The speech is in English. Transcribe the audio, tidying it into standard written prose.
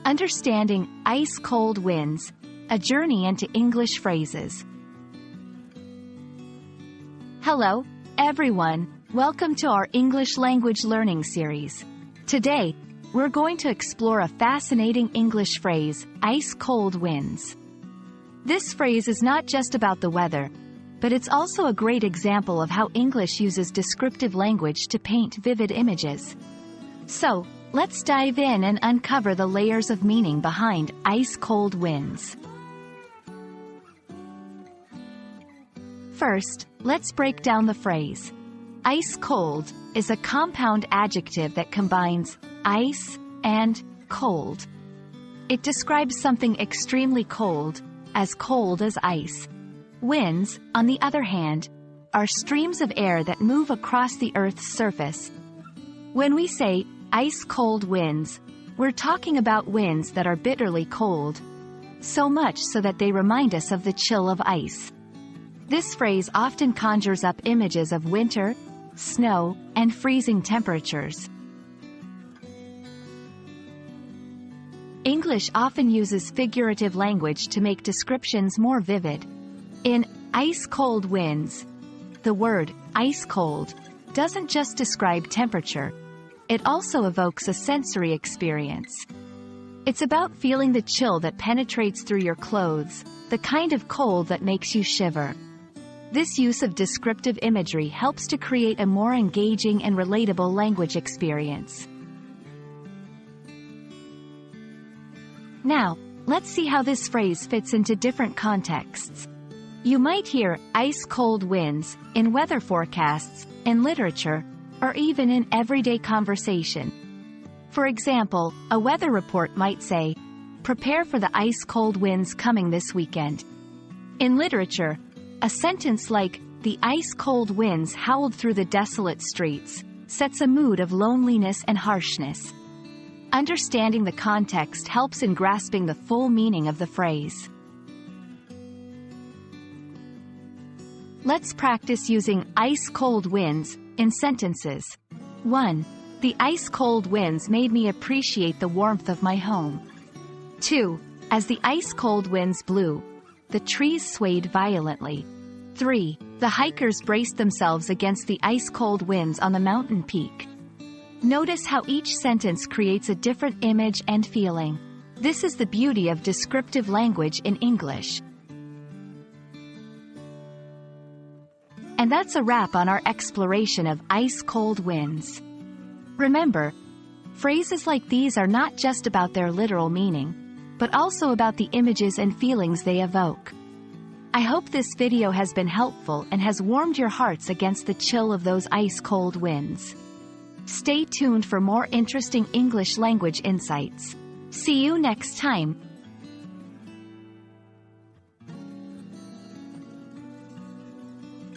Understanding ice-cold winds, a journey into English phrases. Hello, everyone. Welcome to our English language learning series. Today, we're going to explore a fascinating English phrase, ice-cold winds. This phrase is not just about the weather, but it's also a great example of how English uses descriptive language to paint vivid images. So, let's dive in and uncover the layers of meaning behind ice-cold winds. First, let's break down the phrase. Ice-cold is a compound adjective that combines ice and cold. It describes something extremely cold as ice. Winds, on the other hand, are streams of air that move across the Earth's surface. When we say ice-cold winds, we're talking about winds that are bitterly cold, so much so that they remind us of the chill of ice. This phrase often conjures up images of winter, snow, and freezing temperatures. English often uses figurative language to make descriptions more vivid. In ice-cold winds, the word ice-cold doesn't just describe temperature, it also evokes a sensory experience. It's about feeling the chill that penetrates through your clothes, the kind of cold that makes you shiver. This use of descriptive imagery helps to create a more engaging and relatable language experience. Now, let's see how this phrase fits into different contexts. You might hear ice-cold winds in weather forecasts, in literature, or even in everyday conversation. For example, a weather report might say, "Prepare for the ice-cold winds coming this weekend." In literature, a sentence like, "The ice-cold winds howled through the desolate streets," sets a mood of loneliness and harshness. Understanding the context helps in grasping the full meaning of the phrase. Let's practice using ice-cold winds in sentences. 1. The ice-cold winds made me appreciate the warmth of my home. 2. As the ice-cold winds blew, the trees swayed violently. 3. The hikers braced themselves against the ice-cold winds on the mountain peak. Notice how each sentence creates a different image and feeling. This is the beauty of descriptive language in English. And that's a wrap on our exploration of ice-cold winds. Remember, phrases like these are not just about their literal meaning, but also about the images and feelings they evoke. I hope this video has been helpful and has warmed your hearts against the chill of those ice-cold winds. Stay tuned for more interesting English language insights. See you next time.